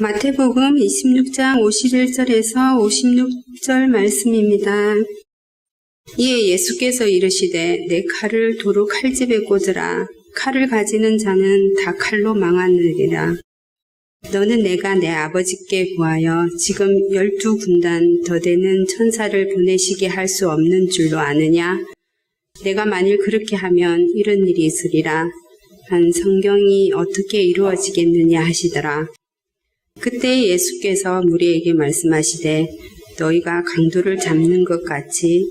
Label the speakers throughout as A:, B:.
A: 마태복음 26장 51절에서 56절 말씀입니다. 이에 예수께서 이르시되 내 칼을 도로 칼집에 꽂으라. 칼을 가지는 자는 다 칼로 망하느니라. 너는 내가 내 아버지께 구하여 지금 12군단 더 되는 천사를 보내시게 할 수 없는 줄로 아느냐? 내가 만일 그렇게 하면 이런 일이 있으리라. 한 성경이 어떻게 이루어지겠느냐 하시더라. 그때 예수께서 무리에게 말씀하시되 너희가 강도를 잡는 것 같이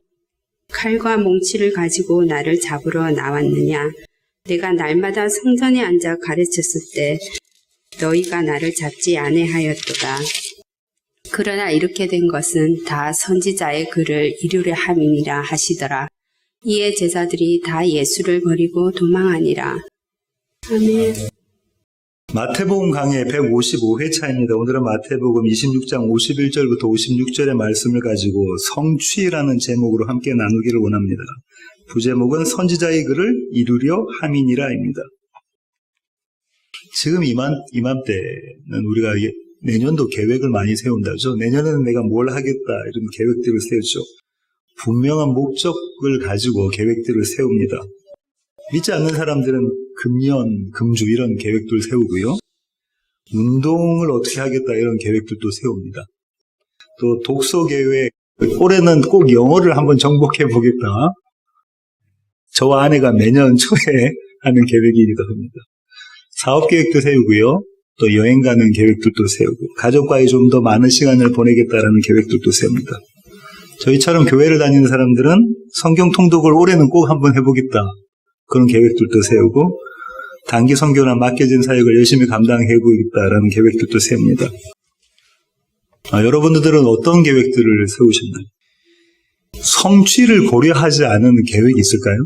A: 칼과 몽치를 가지고 나를 잡으러 나왔느냐? 내가 날마다 성전에 앉아 가르쳤을 때 너희가 나를 잡지 아니하였도다. 그러나 이렇게 된 것은 다 선지자의 글을 이루려 함이니라 하시더라. 이에 제자들이 다 예수를 버리고 도망하니라. 아멘.
B: 마태복음 강의 155회차입니다. 오늘은 마태복음 26장 51절부터 56절의 말씀을 가지고 성취라는 제목으로 함께 나누기를 원합니다. 부제목은 선지자의 글을 이루려 함이니라입니다. 지금 이맘때는 우리가 내년도 계획을 많이 세운다죠. 내년에는 내가 뭘 하겠다 이런 계획들을 세우죠. 분명한 목적을 가지고 계획들을 세웁니다. 믿지 않는 사람들은 금년, 금주 이런 계획들 세우고요. 운동을 어떻게 하겠다 이런 계획들도 세웁니다. 또 독서 계획, 올해는 꼭 영어를 한번 정복해 보겠다. 저와 아내가 매년 초에 하는 계획이기도 합니다. 사업 계획도 세우고요. 또 여행 가는 계획들도 세우고 가족과의 좀 더 많은 시간을 보내겠다라는 계획들도 세웁니다. 저희처럼 교회를 다니는 사람들은 성경 통독을 올해는 꼭 한번 해보겠다. 그런 계획들도 세우고 단기 선교나 맡겨진 사역을 열심히 감당해보겠다라는 계획들도 세웁니다. 여러분들은 어떤 계획들을 세우셨나요? 성취를 고려하지 않은 계획이 있을까요?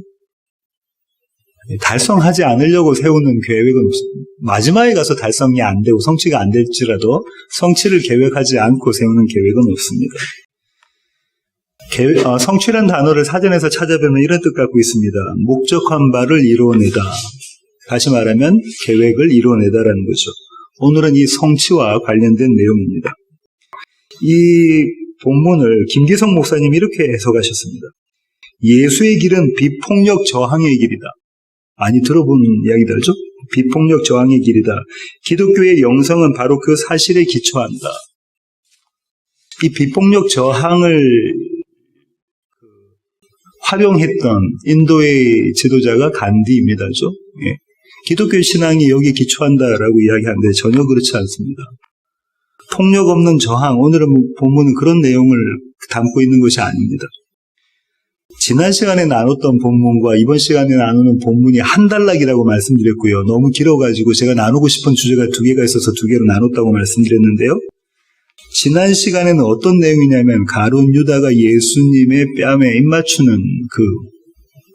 B: 달성하지 않으려고 세우는 계획은 없습니다. 마지막에 가서 달성이 안 되고 성취가 안 될지라도 성취를 계획하지 않고 세우는 계획은 없습니다. 성취란 단어를 사전에서 찾아보면 이런 뜻 갖고 있습니다. 목적한 바를 이루어내다. 다시 말하면 계획을 이루어내다라는 거죠. 오늘은 이 성취와 관련된 내용입니다. 이 본문을 김기성 목사님이 이렇게 해석하셨습니다. 예수의 길은 비폭력 저항의 길이다. 많이 들어본 이야기들죠? 비폭력 저항의 길이다. 기독교의 영성은 바로 그 사실에 기초한다. 이 비폭력 저항을 활용했던 인도의 지도자가 간디입니다. 예. 기독교 신앙이 여기에 기초한다라고 이야기하는데 전혀 그렇지 않습니다. 폭력 없는 저항, 오늘은 본문은 그런 내용을 담고 있는 것이 아닙니다. 지난 시간에 나눴던 본문과 이번 시간에 나누는 본문이 한 단락이라고 말씀드렸고요. 너무 길어가지고 제가 나누고 싶은 주제가 두 개가 있어서 두 개로 나눴다고 말씀드렸는데요. 지난 시간에는 어떤 내용이냐면 가룟 유다가 예수님의 뺨에 입맞추는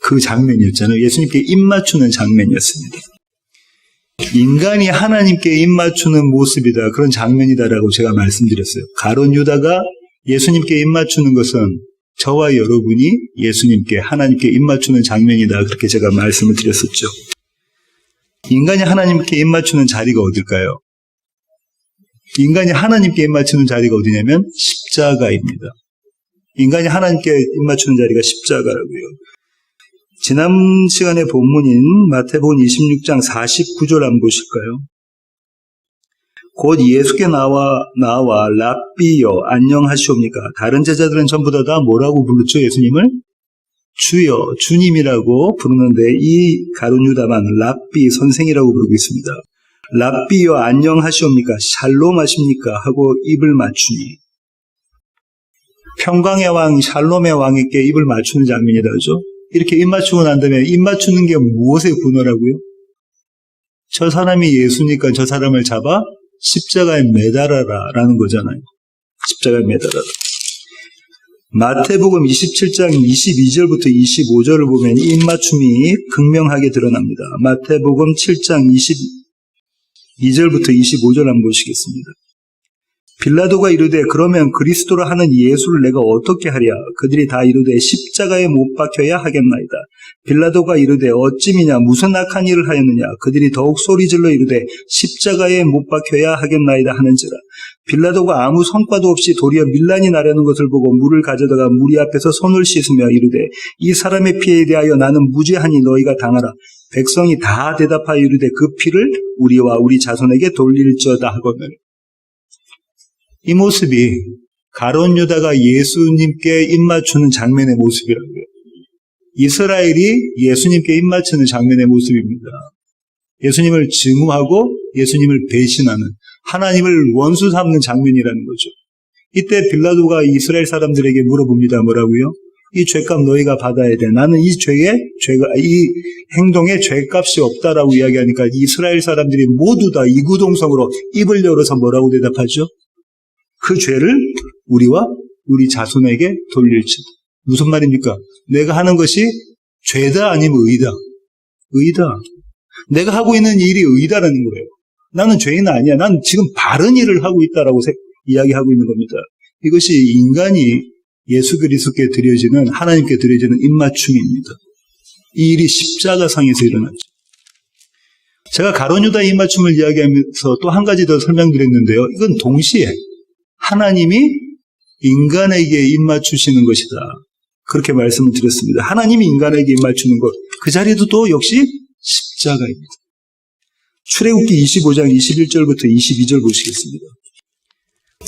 B: 그 장면이었잖아요. 예수님께 입맞추는 장면이었습니다. 인간이 하나님께 입맞추는 모습이다. 그런 장면이다라고 제가 말씀드렸어요. 가룟 유다가 예수님께 입맞추는 것은 저와 여러분이 예수님께 하나님께 입맞추는 장면이다. 그렇게 제가 말씀을 드렸었죠. 인간이 하나님께 입맞추는 자리가 어딜까요? 인간이 하나님께 입맞추는 자리가 어디냐면 십자가입니다. 인간이 하나님께 입맞추는 자리가 십자가라고요. 지난 시간의 본문인 마태복음 26장 49절 한번 보실까요? 곧 예수께 나와 랍비여 안녕하시옵니까? 다른 제자들은 전부 다 뭐라고 불렀죠? 예수님을? 주여, 주님이라고 부르는데 이 가룟 유다만 랍비 선생이라고 부르고 있습니다. 랍비여 안녕하시옵니까? 샬롬 하십니까? 하고 입을 맞추니 평강의 왕 샬롬의 왕에게 입을 맞추는 장면이다. 그죠? 이렇게 입 맞추고 난 다음에 입 맞추는 게 무엇의 분노라고요? 저 사람이 예수니까 저 사람을 잡아 십자가에 매달아라 라는 거잖아요. 십자가에 매달아라. 마태복음 27장 22절부터 25절을 보면 이 입맞춤이 극명하게 드러납니다. 마태복음 7장 22절부터 25절 한번 보시겠습니다. 빌라도가 이르되 그러면 그리스도라 하는 예수를 내가 어떻게 하랴? 그들이 다 이르되 십자가에 못 박혀야 하겠나이다. 빌라도가 이르되 어찌미냐 무슨 악한 일을 하였느냐? 그들이 더욱 소리질러 이르되 십자가에 못 박혀야 하겠나이다 하는지라. 빌라도가 아무 성과도 없이 도리어 밀란이 나려는 것을 보고 물을 가져다가 무리 앞에서 손을 씻으며 이르되 이 사람의 피에 대하여 나는 무죄하니 너희가 당하라. 백성이 다 대답하여 이르되 그 피를 우리와 우리 자손에게 돌릴지어다 하거늘. 이 모습이 가룟 유다가 예수님께 입맞추는 장면의 모습이라고요. 이스라엘이 예수님께 입맞추는 장면의 모습입니다. 예수님을 증오하고 예수님을 배신하는, 하나님을 원수 삼는 장면이라는 거죠. 이때 빌라도가 이스라엘 사람들에게 물어봅니다. 뭐라고요? 이 죄값 너희가 받아야 돼. 나는 이 행동에 죄값이 없다라고 이야기하니까 이스라엘 사람들이 모두 다 이구동성으로 입을 열어서 뭐라고 대답하죠? 그 죄를 우리와 우리 자손에게 돌릴지도. 무슨 말입니까? 내가 하는 것이 죄다 아니면 의다. 의다. 내가 하고 있는 일이 의다라는 거예요. 나는 죄인 아니야. 난 지금 바른 일을 하고 있다라고 이야기하고 있는 겁니다. 이것이 인간이 예수 그리스도께 드려지는, 하나님께 드려지는 입맞춤입니다. 이 일이 십자가상에서 일어났죠. 제가 가룟 유다 입맞춤을 이야기하면서 또 한 가지 더 설명드렸는데요. 이건 동시에 하나님이 인간에게 입맞추시는 것이다. 그렇게 말씀을 드렸습니다. 하나님이 인간에게 입맞추는 것, 그 자리도 또 역시 십자가입니다. 출애굽기 25장 21절부터 22절 보시겠습니다.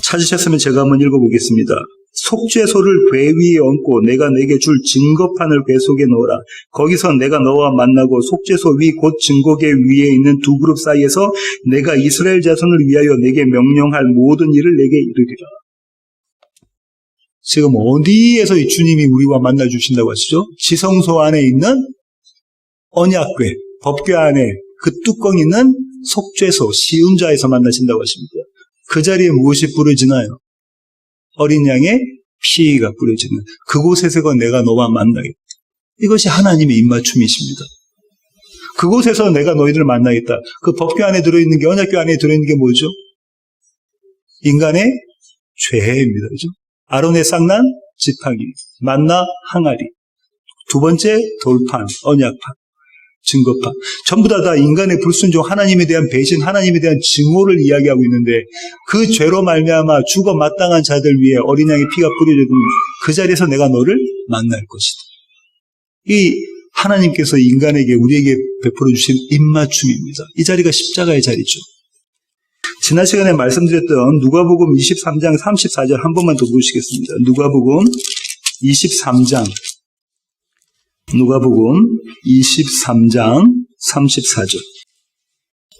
B: 찾으셨으면 제가 한번 읽어보겠습니다. 속죄소를 궤 위에 얹고 내가 내게 줄 증거판을 궤 속에 넣어라. 거기서 내가 너와 만나고 속죄소 위 곧 증거궤 위에 있는 두 그룹 사이에서 내가 이스라엘 자손을 위하여 내게 명령할 모든 일을 내게 이르리라. 지금 어디에서 이 주님이 우리와 만나 주신다고 하시죠? 지성소 안에 있는 언약궤, 법궤 안에 그 뚜껑 있는 속죄소, 시운자에서 만나신다고 하십니다. 그 자리에 무엇이 뿌려지나요? 어린 양의 피가 뿌려지는 그곳에서 내가 너와 만나겠다. 이것이 하나님의 입맞춤이십니다. 그곳에서 내가 너희들을 만나겠다. 그 법궤 안에 들어있는 게, 언약궤 안에 들어있는 게 뭐죠? 인간의 죄입니다. 그죠? 아론의 쌍난 지팡이, 만나 항아리, 두 번째 돌판, 언약판, 증거판. 전부 다 인간의 불순종, 하나님에 대한 배신, 하나님에 대한 증오를 이야기하고 있는데 그 죄로 말미암아 죽어 마땅한 자들 위에 어린 양의 피가 뿌려지는 그 자리에서 내가 너를 만날 것이다. 이 하나님께서 인간에게, 우리에게 베풀어 주신 입맞춤입니다. 이 자리가 십자가의 자리죠. 지난 시간에 말씀드렸던 누가복음 23장 34절 한 번만 더 보시겠습니다. 누가복음 23장 34절.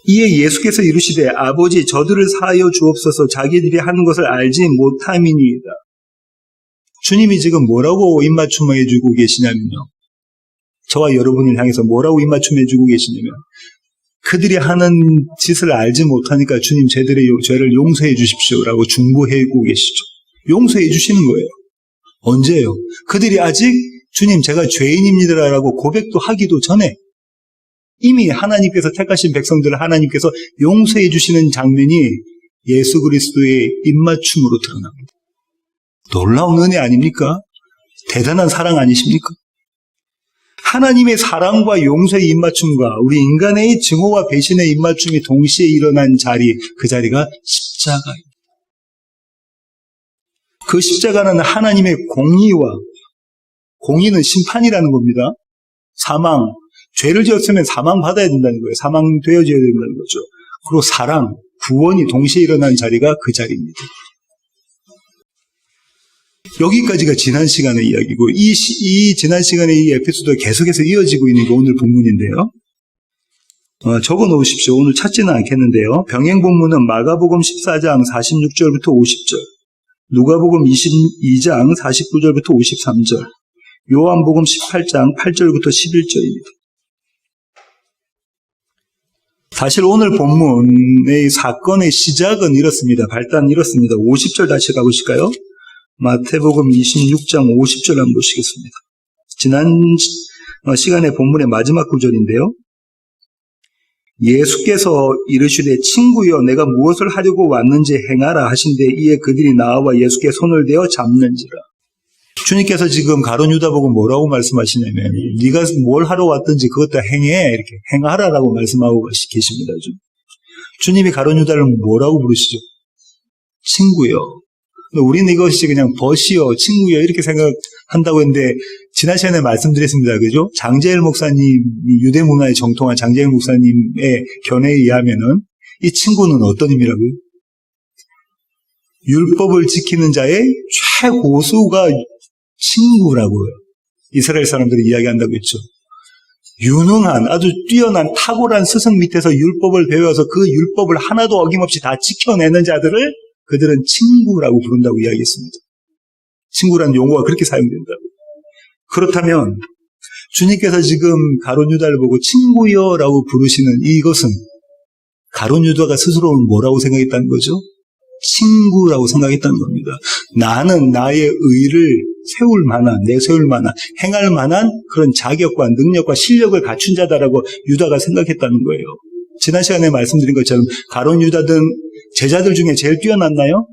B: 이에 예수께서 이르시되 아버지 저들을 사하여 주옵소서 자기들이 하는 것을 알지 못함이니이다. 주님이 지금 뭐라고 입맞춤해 주고 계시냐면요. 저와 여러분을 향해서 뭐라고 입맞춤해 주고 계시냐면 그들이 하는 짓을 알지 못하니까 주님 저들의 죄를 용서해 주십시오라고 중보해고 계시죠. 용서해 주시는 거예요. 언제요? 그들이 아직 주님 제가 죄인입니다라고 고백도 하기도 전에 이미 하나님께서 택하신 백성들을 하나님께서 용서해 주시는 장면이 예수 그리스도의 입맞춤으로 드러납니다. 놀라운 은혜 아닙니까? 대단한 사랑 아니십니까? 하나님의 사랑과 용서의 입맞춤과 우리 인간의 증오와 배신의 입맞춤이 동시에 일어난 자리, 그 자리가 십자가입니다. 그 십자가는 하나님의 공의는 심판이라는 겁니다. 사망, 죄를 지었으면 사망받아야 된다는 거예요. 사망되어져야 된다는 거죠. 그리고 사랑, 구원이 동시에 일어난 자리가 그 자리입니다. 여기까지가 지난 시간의 이야기고 이 지난 시간의 이 에피소드가 계속해서 이어지고 있는 게 오늘 본문인데요. 적어 놓으십시오. 오늘 찾지는 않겠는데요. 병행 본문은 마가복음 14장 46절부터 50절, 누가복음 22장 49절부터 53절, 요한복음 18장 8절부터 11절입니다. 사실 오늘 본문의 사건의 시작은 이렇습니다. 발단은 이렇습니다. 50절 다시 가보실까요? 마태복음 26장 50절 한번 보시겠습니다. 지난 시간의 본문의 마지막 구절인데요. 예수께서 이르시되 친구여 내가 무엇을 하려고 왔는지 행하라 하신대 이에 그들이 나와 예수께 손을 대어 잡는지라. 주님께서 지금 가룟 유다 보고 뭐라고 말씀하시냐면 네가 뭘 하러 왔든지 그것도 행해 이렇게 행하라라고 말씀하고 계십니다. 주님이 가룟 유다를 뭐라고 부르시죠? 친구요. 우리는 이것이 그냥 벗이요, 친구요 이렇게 생각한다고 했는데 지난 시간에 말씀드렸습니다. 그죠? 장재일 목사님, 유대 문화에 정통한 장재일 목사님의 견해에 의하면은 이 친구는 어떤 의미라고요? 율법을 지키는 자의 최고수가 친구라고요. 이스라엘 사람들이 이야기한다고 했죠. 유능한 아주 뛰어난 탁월한 스승 밑에서 율법을 배워서 그 율법을 하나도 어김없이 다 지켜내는 자들을 그들은 친구라고 부른다고 이야기했습니다. 친구라는 용어가 그렇게 사용된다고. 그렇다면 주님께서 지금 가룟 유다를 보고 친구여라고 부르시는 이것은 가룟 유다가 스스로는 뭐라고 생각했다는 거죠? 친구라고 생각했다는 겁니다. 나는 나의 의를 세울 만한, 내세울 만한, 행할 만한 그런 자격과 능력과 실력을 갖춘 자다라고 유다가 생각했다는 거예요. 지난 시간에 말씀드린 것처럼 가룟 유다 등 제자들 중에 제일 뛰어났나요?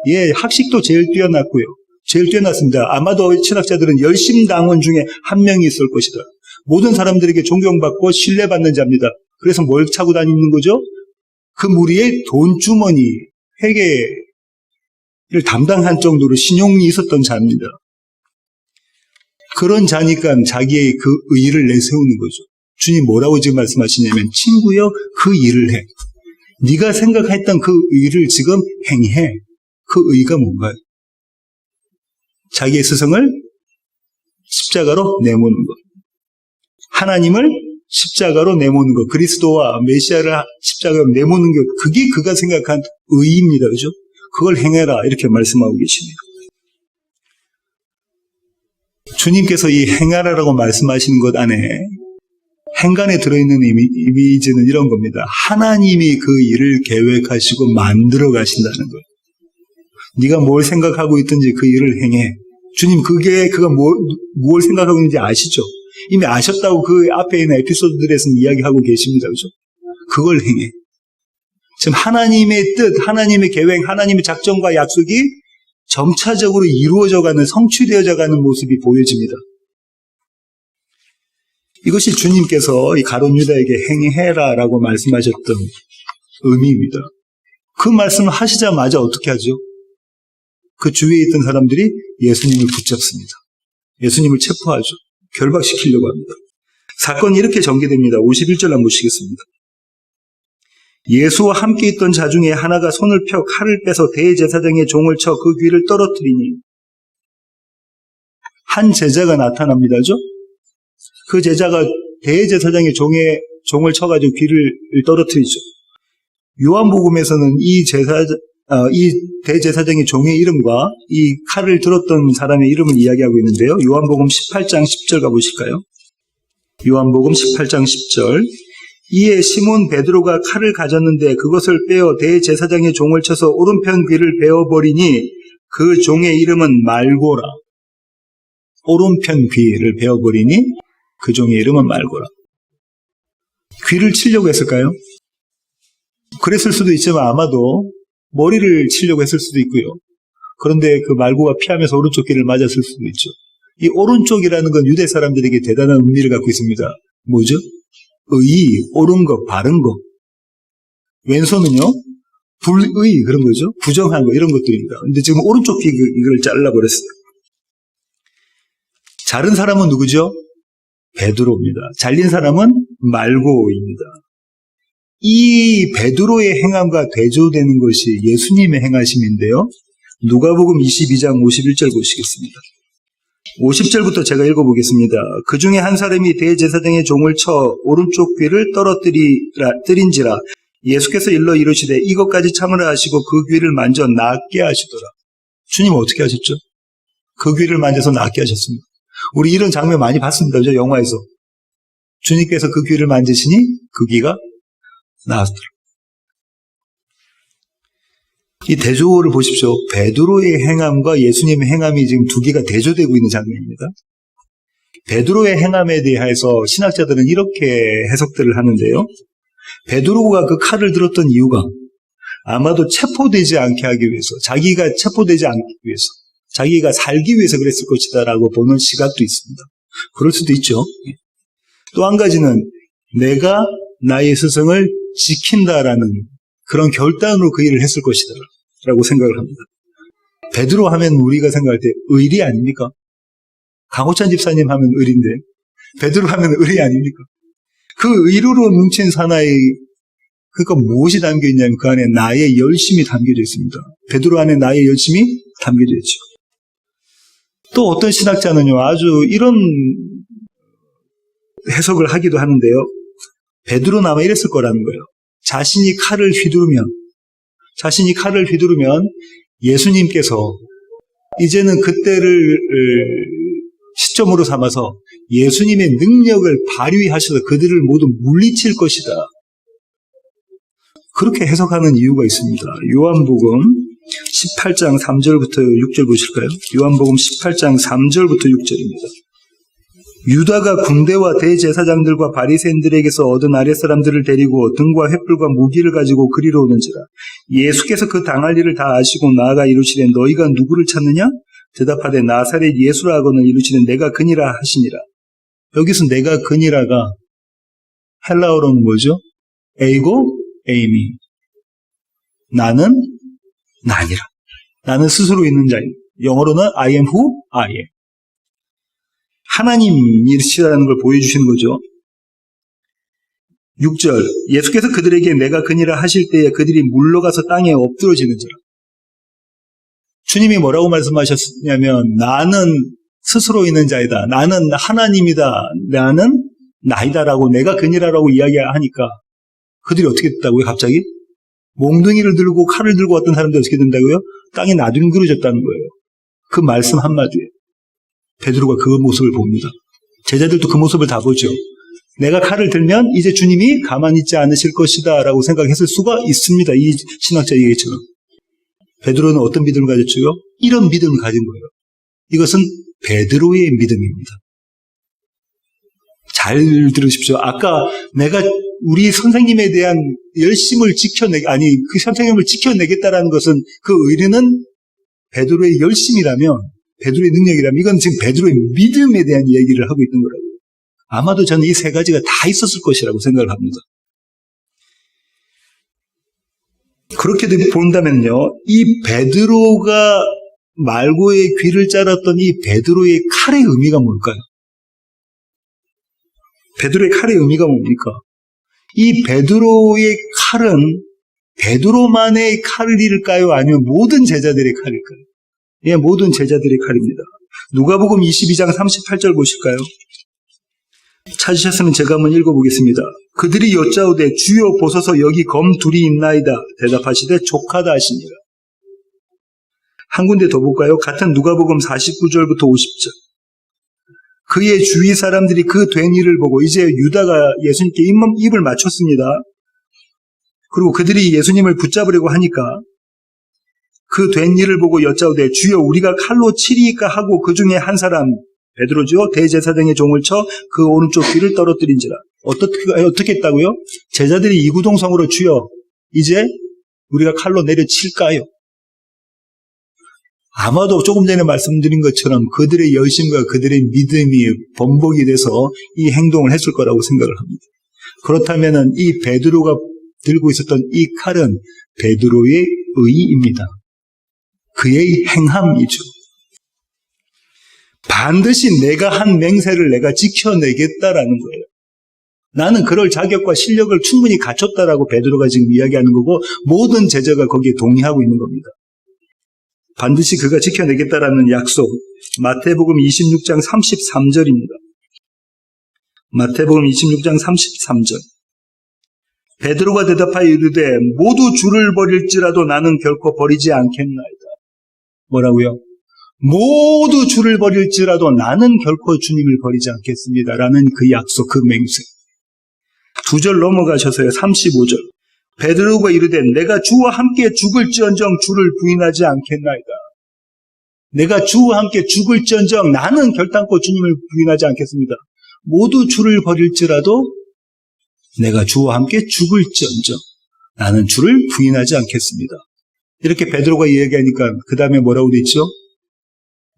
B: 예, 학식도 제일 뛰어났고요. 제일 뛰어났습니다. 아마도 신학자들은 열심당원 중에 한 명이 있을 것이다. 모든 사람들에게 존경받고 신뢰받는 자입니다. 그래서 뭘 차고 다니는 거죠? 그 무리의 돈주머니, 회계를 담당한 정도로 신용이 있었던 자입니다. 그런 자니까 자기의 그 의의를 내세우는 거죠. 주님 뭐라고 지금 말씀하시냐면 친구여 그 일을 해. 네가 생각했던 그 의의를 지금 행해. 그 의의가 뭔가요? 자기의 스승을 십자가로 내모는 것. 하나님을 십자가로 내모는 것. 그리스도와 메시아를 십자가로 내모는 것. 그게 그가 생각한 의의입니다. 그죠? 그걸 행해라. 이렇게 말씀하고 계십니다. 주님께서 이 행하라라고 말씀하신 것 안에 행간에 들어있는 이미지는 이런 겁니다. 하나님이 그 일을 계획하시고 만들어 가신다는 거예요. 네가 뭘 생각하고 있든지 그 일을 행해. 주님 그가 뭘 생각하고 있는지 아시죠? 이미 아셨다고 그 앞에 있는 에피소드들에서 이야기하고 계십니다. 그죠? 그걸 행해. 지금 하나님의 뜻, 하나님의 계획, 하나님의 작정과 약속이 점차적으로 이루어져가는, 성취되어져가는 모습이 보여집니다. 이것이 주님께서 이 가룟 유다에게 행해라라고 말씀하셨던 의미입니다. 그 말씀을 하시자마자 어떻게 하죠? 그 주위에 있던 사람들이 예수님을 붙잡습니다. 예수님을 체포하죠. 결박시키려고 합니다. 사건이 이렇게 전개됩니다. 51절 한번 보시겠습니다. 예수와 함께 있던 자 중에 하나가 손을 펴 칼을 빼서 대제사장의 종을 쳐 그 귀를 떨어뜨리니 한 제자가 나타납니다죠. 그 제자가 대제사장의 종을 쳐가지고 귀를 떨어뜨리죠. 요한복음에서는 이 대제사장의 종의 이름과 이 칼을 들었던 사람의 이름을 이야기하고 있는데요. 요한복음 18장 10절 가보실까요? 요한복음 18장 10절. 이에 시몬 베드로가 칼을 가졌는데 그것을 빼어 대제사장의 종을 쳐서 오른편 귀를 베어버리니 그 종의 이름은 말고라. 오른편 귀를 베어버리니 그 종의 이름은 말고라. 귀를 치려고 했을까요? 그랬을 수도 있지만 아마도 머리를 치려고 했을 수도 있고요. 그런데 그 말고가 피하면서 오른쪽 귀를 맞았을 수도 있죠. 이 오른쪽이라는 건 유대 사람들에게 대단한 의미를 갖고 있습니다. 뭐죠? 의의, 옳은 거, 바른 거. 왼손은요, 불의, 그런 거죠. 부정한 거, 이런 것들입니다. 근데 지금 오른쪽 귀 이걸 잘라고 그랬어요. 자른 사람은 누구죠? 베드로입니다. 잘린 사람은 말고입니다. 이 베드로의 행함과 대조되는 것이 예수님의 행하심인데요. 누가복음 22장 51절 보시겠습니다. 50절부터 제가 읽어보겠습니다. 그 중에 한 사람이 대제사장의 종을 쳐 오른쪽 귀를 떨어뜨린지라 예수께서 일러 이르시되 이것까지 참으라 하시고 그 귀를 만져 낫게 하시더라. 주님 어떻게 하셨죠? 그 귀를 만져서 낫게 하셨습니다. 우리 이런 장면 많이 봤습니다. 그죠? 영화에서. 주님께서 그 귀를 만지시니 그 귀가 나았더라. 이 대조를 보십시오. 베드로의 행함과 예수님의 행함이 지금 두 개가 대조되고 있는 장면입니다. 베드로의 행함에 대해서 신학자들은 이렇게 해석들을 하는데요. 베드로가 그 칼을 들었던 이유가 아마도 체포되지 않게 하기 위해서, 자기가 체포되지 않기 위해서, 자기가 살기 위해서 그랬을 것이다라고 보는 시각도 있습니다. 그럴 수도 있죠. 또 한 가지는 내가 나의 스승을 지킨다라는 그런 결단으로 그 일을 했을 것이다 라고 생각을 합니다. 베드로 하면 우리가 생각할 때 의리 아닙니까? 강호찬 집사님 하면 의리인데 베드로 하면 의리 아닙니까? 그 의로로 뭉친 사나이, 그러니까 무엇이 담겨 있냐면 그 안에 나의 열심이 담겨져 있습니다. 베드로 안에 나의 열심이 담겨져 있죠. 또 어떤 신학자는요, 아주 이런 해석을 하기도 하는데요. 베드로는 아마 이랬을 거라는 거예요. 자신이 칼을 휘두르면 예수님께서 이제는 그때를 시점으로 삼아서 예수님의 능력을 발휘하셔서 그들을 모두 물리칠 것이다. 그렇게 해석하는 이유가 있습니다. 요한복음 18장 3절부터 6절 보실까요? 요한복음 18장 3절부터 6절입니다. 유다가 군대와 대제사장들과 바리새인들에게서 얻은 아랫사람들을 데리고 등과 횃불과 무기를 가지고 그리로 오는지라. 예수께서 그 당할 일을 다 아시고 나아가 이르시되 너희가 누구를 찾느냐? 대답하되 나사렛 예수라 하고는 이르시되 내가 그니라 하시니라. 여기서 내가 그니라가 헬라어로는 뭐죠? 에이고 에이미. 나는 나니라. 나는 스스로 있는 자입니다. 영어로는 I am who I am. 하나님이시라는 걸 보여주시는 거죠. 6절 예수께서 그들에게 내가 그니라 하실 때에 그들이 물러가서 땅에 엎드러지는지라. 주님이 뭐라고 말씀하셨냐면 나는 스스로 있는 자이다. 나는 하나님이다. 나는 나이다라고 내가 그니라라고 이야기하니까 그들이 어떻게 됐다고요? 갑자기? 몽둥이를 들고 칼을 들고 왔던 사람들이 어떻게 된다고요? 땅에 나뒹굴어졌다는 거예요. 그 말씀 한마디에 베드로가 그 모습을 봅니다. 제자들도 그 모습을 다 보죠. 내가 칼을 들면 이제 주님이 가만히 있지 않으실 것이다 라고 생각했을 수가 있습니다. 이 신학자 얘기처럼. 베드로는 어떤 믿음을 가졌죠? 이런 믿음을 가진 거예요. 이것은 베드로의 믿음입니다. 잘 들으십시오. 아까 내가 우리 선생님에 대한 열심을 그 선생님을 지켜내겠다라는 것은 그 의리는 베드로의 열심이라면, 베드로의 능력이라면, 이건 지금 베드로의 믿음에 대한 이야기를 하고 있는 거라고요. 아마도 저는 이 세 가지가 다 있었을 것이라고 생각을 합니다. 그렇게 본다면요, 이 베드로가 말고의 귀를 자랐던 이 베드로의 칼의 의미가 뭘까요? 베드로의 칼의 의미가 뭡니까? 이 베드로의 칼은 베드로만의 칼일까요? 아니면 모든 제자들의 칼일까요? 예, 모든 제자들의 칼입니다. 누가복음 22장 38절 보실까요? 찾으셨으면 제가 한번 읽어보겠습니다. 그들이 여짜오되 주여 보소서 여기 검 둘이 있나이다. 대답하시되 족하다 하시니라. 한 군데 더 볼까요? 같은 누가복음 49절부터 50절. 그의 주위 사람들이 그 된 일을 보고 이제 유다가 예수님께 입을 맞췄습니다. 그리고 그들이 예수님을 붙잡으려고 하니까 그 된 일을 보고 여짜오되 주여 우리가 칼로 치리이까 하고 그 중에 한 사람 베드로죠. 대제사장의 종을 쳐 그 오른쪽 귀를 떨어뜨린지라. 어떻게 했다고요? 제자들이 이구동성으로 주여 이제 우리가 칼로 내려칠까요? 아마도 조금 전에 말씀드린 것처럼 그들의 열심과 그들의 믿음이 번복이 돼서 이 행동을 했을 거라고 생각을 합니다. 그렇다면 이 베드로가 들고 있었던 이 칼은 베드로의 의입니다. 그의 행함이죠. 반드시 내가 한 맹세를 내가 지켜내겠다라는 거예요. 나는 그럴 자격과 실력을 충분히 갖췄다라고 베드로가 지금 이야기하는 거고 모든 제자가 거기에 동의하고 있는 겁니다. 반드시 그가 지켜내겠다라는 약속. 마태복음 26장 33절입니다. 마태복음 26장 33절. 베드로가 대답하여 이르되 모두 주를 버릴지라도 나는 결코 버리지 않겠나이다. 뭐라고요? 모두 주를 버릴지라도 나는 결코 주님을 버리지 않겠습니다라는 그 약속, 그 맹세. 2절 넘어가셔서요. 35절. 베드로가 이르되 내가 주와 함께 죽을지언정 주를 부인하지 않겠나이다. 내가 주와 함께 죽을지언정 나는 결단코 주님을 부인하지 않겠습니다. 모두 주를 버릴지라도 내가 주와 함께 죽을지언정 나는 주를 부인하지 않겠습니다. 이렇게 베드로가 이야기하니까 그 다음에 뭐라고 돼 있죠?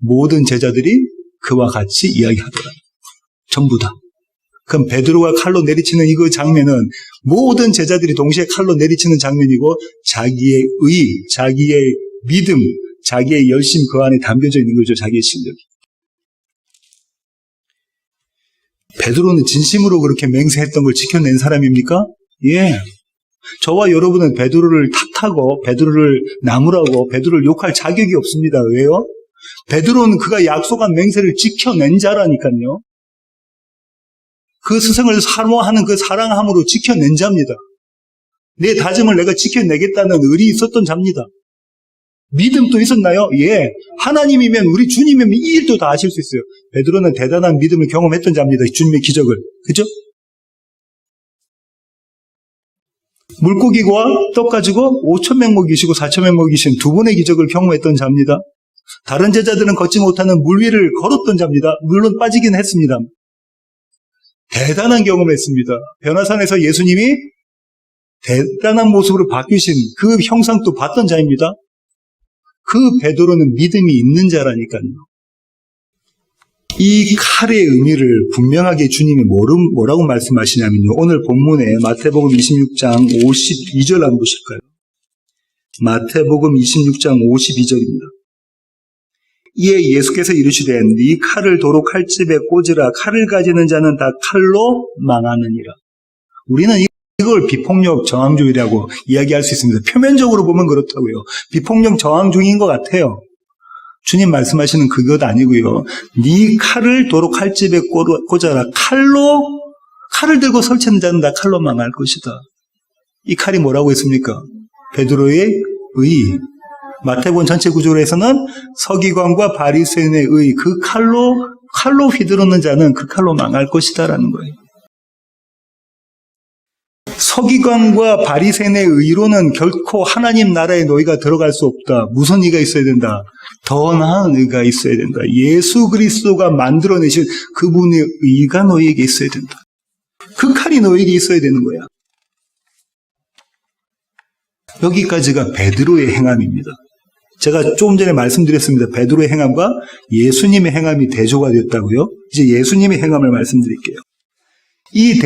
B: 모든 제자들이 그와 같이 이야기하더라. 전부 다. 그럼 베드로가 칼로 내리치는 이거 장면은 모든 제자들이 동시에 칼로 내리치는 장면이고 자기의 의, 자기의 믿음, 자기의 열심 그 안에 담겨져 있는 거죠. 자기의 실력이. 베드로는 진심으로 그렇게 맹세했던 걸 지켜낸 사람입니까? 예. 저와 여러분은 베드로를 탓하고 베드로를 나무라고 베드로를 욕할 자격이 없습니다. 왜요? 베드로는 그가 약속한 맹세를 지켜낸 자라니까요. 그 스승을 사모하는 그 사랑함으로 지켜낸 자입니다. 내 다짐을 내가 지켜내겠다는 의리 있었던 자입니다. 믿음도 있었나요? 예. 하나님이면 우리 주님이면 이 일도 다 하실 수 있어요. 베드로는 대단한 믿음을 경험했던 자입니다. 주님의 기적을. 그죠? 물고기와 떡 가지고 5,000명 먹이시고 4,000명 먹이신 두 번의 기적을 경험했던 자입니다. 다른 제자들은 걷지 못하는 물 위를 걸었던 자입니다. 물론 빠지긴 했습니다. 대단한 경험을 했습니다. 변화산에서 예수님이 대단한 모습으로 바뀌신 그 형상도 봤던 자입니다. 그 베드로는 믿음이 있는 자라니까요. 이 칼의 의미를 분명하게 주님이 뭐라고 말씀하시냐면요. 오늘 본문에 마태복음 26장 52절 한번 보실까요? 마태복음 26장 52절입니다. 이에 예수께서 이르시되 네 칼을 도로 칼집에 꽂으라. 칼을 가지는 자는 다 칼로 망하느니라. 우리는 이걸 비폭력 저항주의라고 이야기할 수 있습니다. 표면적으로 보면 그렇다고요. 비폭력 저항주의인 것 같아요. 주님 말씀하시는 그것 아니고요. 네 칼을 도로 칼집에 꽂아라. 칼을 들고 설치는 자는 다 칼로 망할 것이다. 이 칼이 뭐라고 했습니까? 베드로의 의. 마태복음 전체 구조에서는 서기관과 바리새인의 의, 그 칼로 휘두르는 자는 그 칼로 망할 것이다라는 거예요. 서기관과 바리새인의 의로는 결코 하나님 나라의 너희가 들어갈 수 없다. 무슨 의가 있어야 된다? 더 나은 의가 있어야 된다. 예수 그리스도가 만들어내신 그분의 의가 너희에게 있어야 된다. 그 칼이 너희에게 있어야 되는 거야. 여기까지가 베드로의 행함입니다. 제가 조금 전에 말씀드렸습니다. 베드로의 행함과 예수님의 행함이 대조가 되었다고요. 이제 예수님의 행함을 말씀드릴게요. 이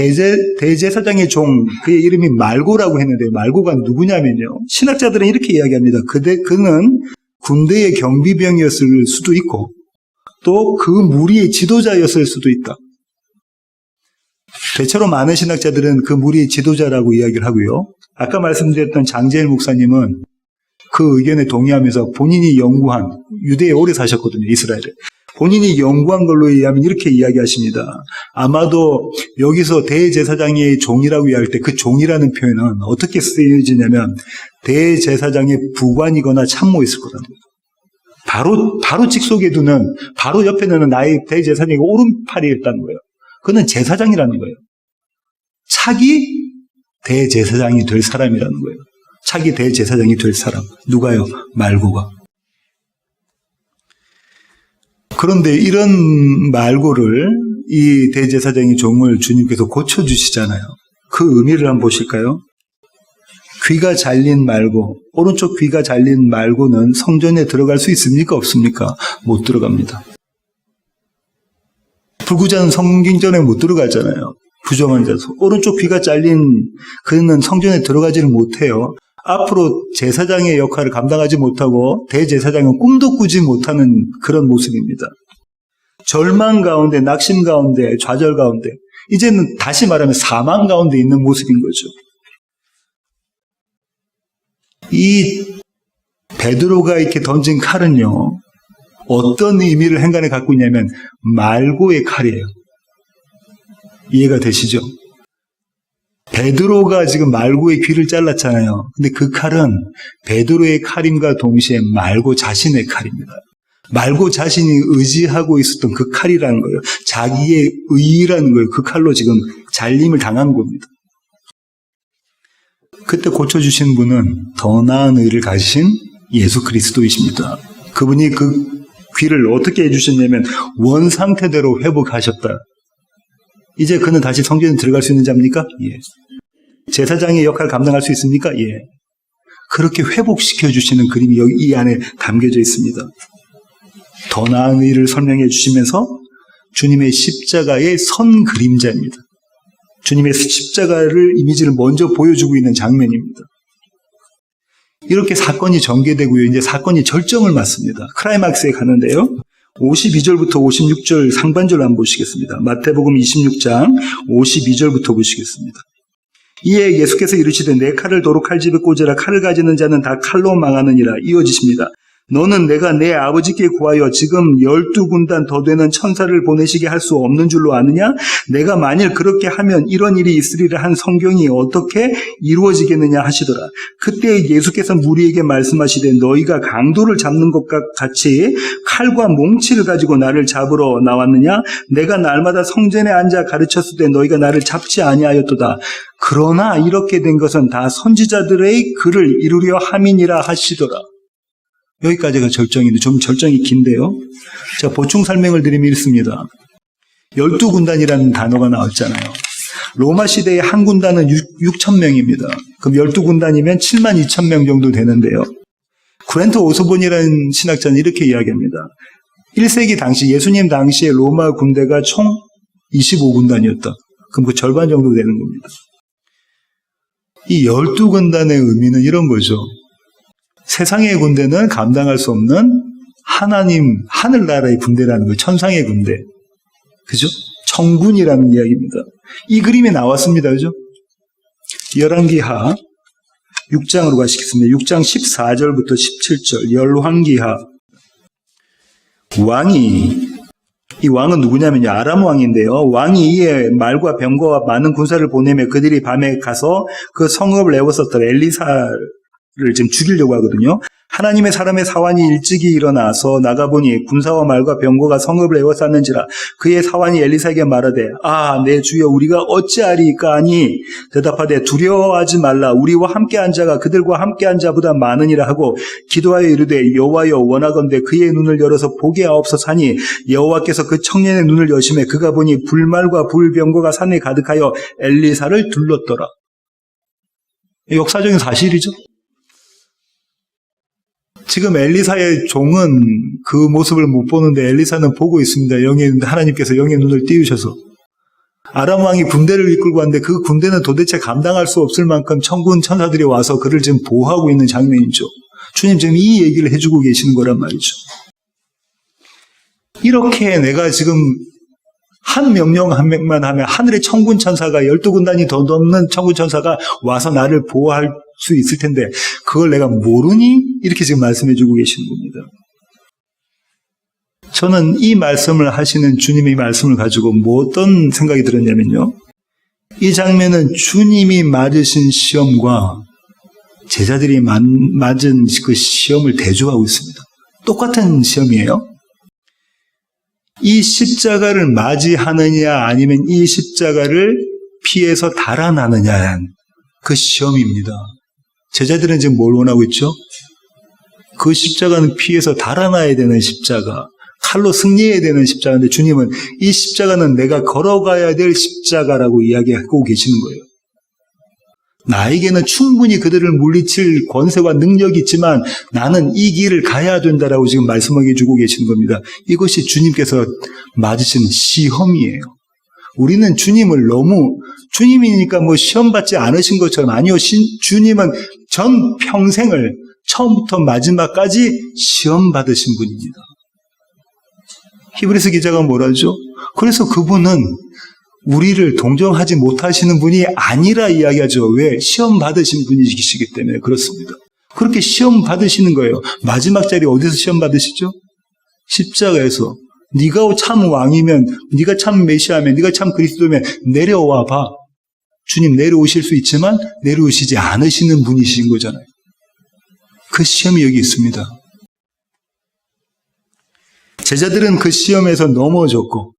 B: 대제사장의 종, 그의 이름이 말고라고 했는데 말고가 누구냐면요. 신학자들은 이렇게 이야기합니다. 그는 군대의 경비병이었을 수도 있고 또 그 무리의 지도자였을 수도 있다. 대체로 많은 신학자들은 그 무리의 지도자라고 이야기를 하고요. 아까 말씀드렸던 장재일 목사님은 그 의견에 동의하면서 본인이 연구한, 유대에 오래 사셨거든요, 이스라엘에. 본인이 연구한 걸로 의하면 이렇게 이야기하십니다. 아마도 여기서 대제사장의 종이라고 이야기할 때 그 종이라는 표현은 어떻게 쓰여지냐면 대제사장의 부관이거나 참모였을 거라는 거예요. 바로 직속에 두는, 바로 옆에 두는 나의 대제사장의 오른팔이었다는 거예요. 그는 제사장이라는 거예요. 차기 대제사장이 될 사람이라는 거예요. 차기 대제사장이 될 사람. 누가요? 말고가. 그런데 이런 말고를 이 대제사장의 종을 주님께서 고쳐주시잖아요. 그 의미를 한번 보실까요? 귀가 잘린 말고, 오른쪽 귀가 잘린 말고는 성전에 들어갈 수 있습니까? 없습니까? 못 들어갑니다. 불구자는 성전에 못 들어가잖아요. 부정한 자. 오른쪽 귀가 잘린 그는 성전에 들어가지를 못해요. 앞으로 제사장의 역할을 감당하지 못하고 대제사장은 꿈도 꾸지 못하는 그런 모습입니다. 절망 가운데, 낙심 가운데, 좌절 가운데, 이제는 다시 말하면 사망 가운데 있는 모습인 거죠. 이 베드로가 이렇게 던진 칼은요, 어떤 의미를 행간에 갖고 있냐면 말고의 칼이에요. 이해가 되시죠? 베드로가 지금 말고의 귀를 잘랐잖아요. 근데 그 칼은 베드로의 칼임과 동시에 말고 자신의 칼입니다. 말고 자신이 의지하고 있었던 그 칼이라는 거예요. 자기의 의라는 거예요. 그 칼로 지금 잘림을 당한 겁니다. 그때 고쳐주신 분은 더 나은 의를 가지신 예수 그리스도이십니다. 그분이 그 귀를 어떻게 해주셨냐면 원상태대로 회복하셨다. 이제 그는 다시 성전에 들어갈 수 있는 자입니까? 예. 제사장의 역할을 감당할 수 있습니까? 예. 그렇게 회복시켜 주시는 그림이 여기 이 안에 담겨져 있습니다. 더 나은 의를 설명해 주시면서 주님의 십자가의 선 그림자입니다. 주님의 십자가를 이미지를 먼저 보여주고 있는 장면입니다. 이렇게 사건이 전개되고요. 이제 사건이 절정을 맞습니다. 크라이막스에 가는데요. 52절부터 56절 상반절을 한번 보시겠습니다. 마태복음 26장 52절부터 보시겠습니다. 이에 예수께서 이르시되 내 칼을 도로 칼집에 꽂으라. 칼을 가지는 자는 다 칼로 망하느니라. 이어지십니다. 너는 내가 내 아버지께 구하여 지금 12군단 더 되는 천사를 보내시게 할 수 없는 줄로 아느냐? 내가 만일 그렇게 하면 이런 일이 있으리라 한 성경이 어떻게 이루어지겠느냐 하시더라. 그때 예수께서 무리에게 말씀하시되 너희가 강도를 잡는 것과 같이 칼과 몽치를 가지고 나를 잡으러 나왔느냐? 내가 날마다 성전에 앉아 가르쳤을 때 너희가 나를 잡지 아니하였도다. 그러나 이렇게 된 것은 다 선지자들의 글을 이루려 함이니라 하시더라. 여기까지가 절정인데 좀 절정이 긴데요. 제가 보충 설명을 드리면 이렇습니다. 12군단이라는 단어가 나왔잖아요. 로마 시대의 한 군단은 6,000명입니다. 그럼 12군단이면 72,000명 정도 되는데요. 그랜트 오소본이라는 신학자는 이렇게 이야기합니다. 1세기 당시 예수님 당시에 로마 군대가 총 25군단이었다. 그럼 그 절반 정도 되는 겁니다. 이 12군단의 의미는 이런 거죠. 세상의 군대는 감당할 수 없는 하나님, 하늘나라의 군대라는 거예요. 천상의 군대. 그죠? 천군이라는 이야기입니다. 이 그림이 나왔습니다. 그죠? 열왕기하 6장으로 가시겠습니다. 6장 14절부터 17절. 열왕기하. 이 왕은 누구냐면요. 아람 왕인데요. 왕이 이에 말과 병거와 많은 군사를 보내며 그들이 밤에 가서 그 성읍을 에워쌌더라. 엘리사를 지금 죽이려고 하거든요. 하나님의 사람의 사환이 일찍이 일어나서 나가보니 군사와 말과 병거가 성읍을 에워쌌는지라. 그의 사환이 엘리사에게 말하되 내 주여 우리가 어찌하리까 하니 대답하되 두려워하지 말라. 우리와 함께한 자가 그들과 함께한 자보다 많으니라 하고 기도하여 이르되 여호와여 원하건대 그의 눈을 열어서 보게 하옵소서 하니 여호와께서 그 청년의 눈을 여심해 그가 보니 불말과 불병거가 산에 가득하여 엘리사를 둘렀더라. 역사적인 사실이죠. 지금 엘리사의 종은 그 모습을 못 보는데 엘리사는 보고 있습니다. 하나님께서 영의 눈을 띄우셔서. 아람 왕이 군대를 이끌고 왔는데 그 군대는 도대체 감당할 수 없을 만큼 천군 천사들이 와서 그를 지금 보호하고 있는 장면이죠. 주님 지금 이 얘기를 해주고 계시는 거란 말이죠. 이렇게 내가 지금 한 명령 한 명만 하면 하늘의 천군 천사가 12군단이 더 넘는 천군 천사가 와서 나를 보호할 수 있을 텐데 그걸 내가 모르니? 이렇게 지금 말씀해 주고 계시는 겁니다. 저는 이 말씀을 하시는 주님의 말씀을 가지고 어떤 생각이 들었냐면요. 이 장면은 주님이 맞으신 시험과 제자들이 맞은 그 시험을 대조하고 있습니다. 똑같은 시험이에요. 이 십자가를 맞이하느냐 아니면 이 십자가를 피해서 달아나느냐는 그 시험입니다. 제자들은 지금 뭘 원하고 있죠? 그 십자가는 피해서 달아나야 되는 십자가, 칼로 승리해야 되는 십자가인데 주님은 이 십자가는 내가 걸어가야 될 십자가라고 이야기하고 계시는 거예요. 나에게는 충분히 그들을 물리칠 권세와 능력이 있지만 나는 이 길을 가야 된다라고 지금 말씀하게 주고 계시는 겁니다. 이것이 주님께서 맞으신 시험이에요. 우리는 주님을 너무 주님이니까 시험 받지 않으신 것처럼 아니요. 주님은 전 평생을 처음부터 마지막까지 시험 받으신 분입니다. 히브리서 기자가 뭐라죠? 그래서 그분은 우리를 동정하지 못하시는 분이 아니라 이야기하죠. 왜? 시험 받으신 분이시기 때문에 그렇습니다. 그렇게 시험 받으시는 거예요. 마지막 자리 어디서 시험 받으시죠? 십자가에서. 네가 참 왕이면, 네가 참 메시아면, 네가 참 그리스도면 내려와 봐. 주님 내려오실 수 있지만 내려오시지 않으시는 분이신 거잖아요. 그 시험이 여기 있습니다. 제자들은 그 시험에서 넘어졌고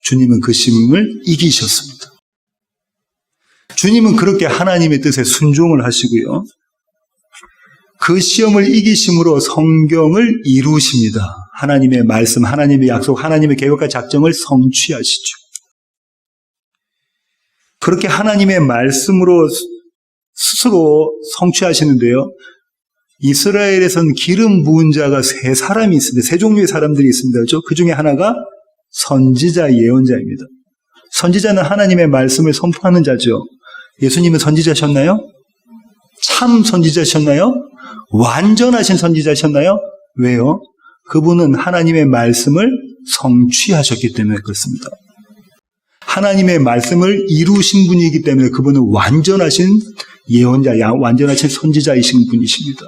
B: 주님은 그 시험을 이기셨습니다. 주님은 그렇게 하나님의 뜻에 순종을 하시고요. 그 시험을 이기심으로 성경을 이루십니다. 하나님의 말씀, 하나님의 약속, 하나님의 계획과 작정을 성취하시죠. 그렇게 하나님의 말씀으로 스스로 성취하시는데요. 이스라엘에선 기름 부은 자가 세 사람이 있습니다. 세 종류의 사람들이 있습니다. 그렇죠? 그 중에 하나가 선지자, 예언자입니다. 선지자는 하나님의 말씀을 선포하는 자죠. 예수님은 선지자셨나요? 참 선지자셨나요? 완전하신 선지자셨나요? 왜요? 그분은 하나님의 말씀을 성취하셨기 때문에 그렇습니다. 하나님의 말씀을 이루신 분이기 때문에 그분은 완전하신 예언자, 완전하신 선지자이신 분이십니다.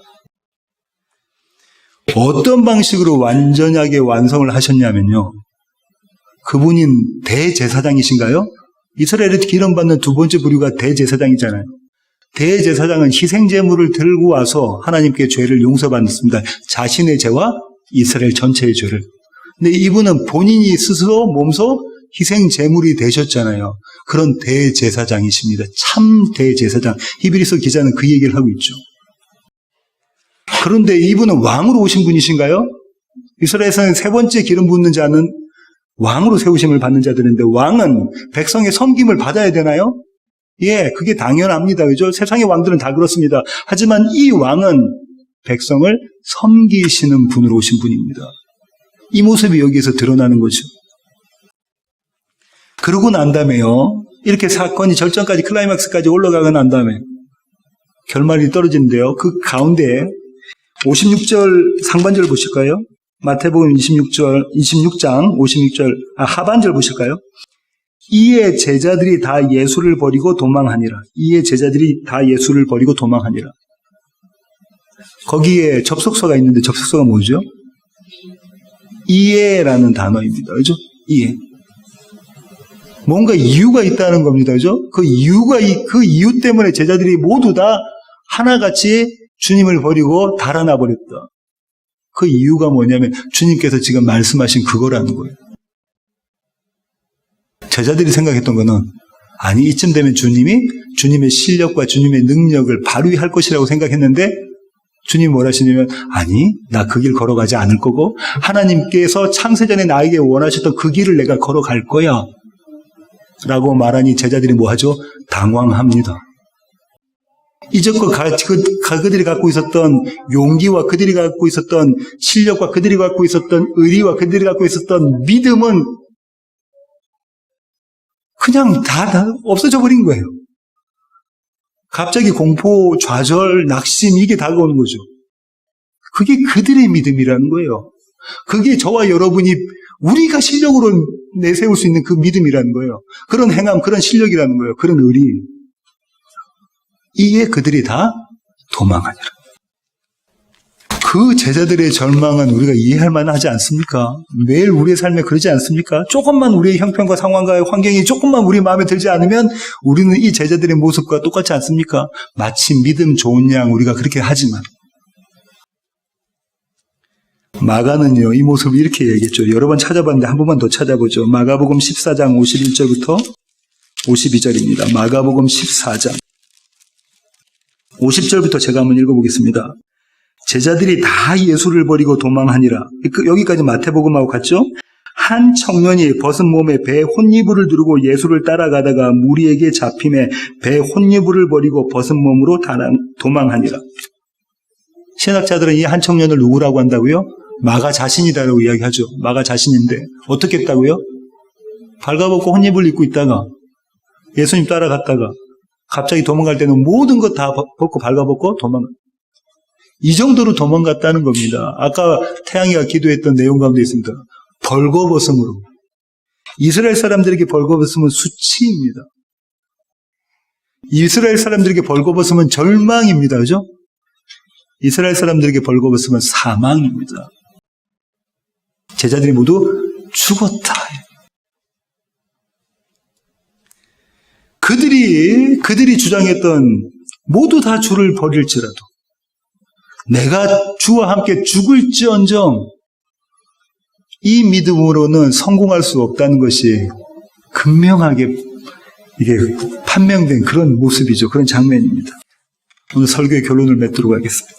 B: 어떤 방식으로 완전하게 완성을 하셨냐면요. 그분인 대제사장이신가요? 이스라엘에 기름받는 두 번째 부류가 대제사장이잖아요. 대제사장은 희생제물을 들고 와서 하나님께 죄를 용서받습니다. 자신의 죄와 이스라엘 전체의 죄를. 근데 이분은 본인이 스스로 몸소 희생제물이 되셨잖아요. 그런 대제사장이십니다. 참 대제사장. 히브리서 기자는 그 얘기를 하고 있죠. 그런데 이분은 왕으로 오신 분이신가요? 이스라엘에서는 세 번째 기름 붓는 자는 왕으로 세우심을 받는 자들인데 왕은 백성의 섬김을 받아야 되나요? 예, 그게 당연합니다. 그죠? 세상의 왕들은 다 그렇습니다. 하지만 이 왕은 백성을 섬기시는 분으로 오신 분입니다. 이 모습이 여기에서 드러나는 거죠. 그러고 난 다음에요. 이렇게 사건이 절정까지 클라이막스까지 올라가고 난 다음에 결말이 떨어지는데요. 그 가운데 56절 상반절 보실까요? 마태복음 26장 56절 하반절 보실까요? 이에 제자들이 다 예수를 버리고 도망하니라. 이에 제자들이 다 예수를 버리고 도망하니라. 거기에 접속사가 있는데 접속사가 뭐죠? 이에라는 단어입니다. 그죠? 이에. 뭔가 이유가 있다는 겁니다. 그죠? 그 이유 때문에 제자들이 모두 다 하나같이 주님을 버리고 달아나 버렸다. 그 이유가 뭐냐면 주님께서 지금 말씀하신 그거라는 거예요. 제자들이 생각했던 거는 아니 이쯤 되면 주님의 실력과 주님의 능력을 발휘할 것이라고 생각했는데 주님이 뭐라 하시냐면 아니 나 그 길 걸어가지 않을 거고 하나님께서 창세전에 나에게 원하셨던 그 길을 내가 걸어갈 거야 라고 말하니 제자들이 뭐하죠? 당황합니다. 이제껏 그들이 갖고 있었던 용기와 그들이 갖고 있었던 실력과 그들이 갖고 있었던 의리와 그들이 갖고 있었던 믿음은 그냥 다 없어져 버린 거예요. 갑자기 공포, 좌절, 낙심 이게 다가오는 거죠. 그게 그들의 믿음이라는 거예요. 그게 저와 여러분이 우리가 실력으로 내세울 수 있는 그 믿음이라는 거예요. 그런 행함, 그런 실력이라는 거예요. 그런 의리. 이에 그들이 다 도망하니라. 그 제자들의 절망은 우리가 이해할 만하지 않습니까? 매일 우리의 삶에 그러지 않습니까? 조금만 우리의 형편과 상황과 환경이 조금만 우리 마음에 들지 않으면 우리는 이 제자들의 모습과 똑같지 않습니까? 마치 믿음 좋은 양 우리가 그렇게 하지만 마가는요, 이 모습을 이렇게 얘기했죠. 여러 번 찾아봤는데 한 번만 더 찾아보죠. 마가복음 14장 51절부터 52절입니다. 마가복음 14장 50절부터 제가 한번 읽어보겠습니다. 제자들이 다 예수를 버리고 도망하니라. 여기까지 마태복음하고 같죠? 한 청년이 벗은 몸에 배에 혼이불을 두르고 예수를 따라가다가 무리에게 잡힘에 배에 혼이불을 버리고 벗은 몸으로 도망하니라. 신학자들은 이 한 청년을 누구라고 한다고요? 마가 자신이다라고 이야기하죠. 마가 자신인데 어떻게 했다고요? 발가벗고 혼이불을 입고 있다가 예수님 따라갔다가 갑자기 도망갈 때는 모든 것 다 벗고 발가벗고 이 정도로 도망갔다는 겁니다. 아까 태양이가 기도했던 내용 가운데 있습니다. 벌거벗음으로. 이스라엘 사람들에게 벌거벗음은 수치입니다. 이스라엘 사람들에게 벌거벗음은 절망입니다. 그죠? 이스라엘 사람들에게 벌거벗음은 사망입니다. 제자들이 모두 죽었다. 그들이 주장했던 모두 다 주를 버릴지라도 내가 주와 함께 죽을지언정 이 믿음으로는 성공할 수 없다는 것이 극명하게 이게 판명된 그런 모습이죠. 그런 장면입니다. 오늘 설교의 결론을 맺도록 하겠습니다.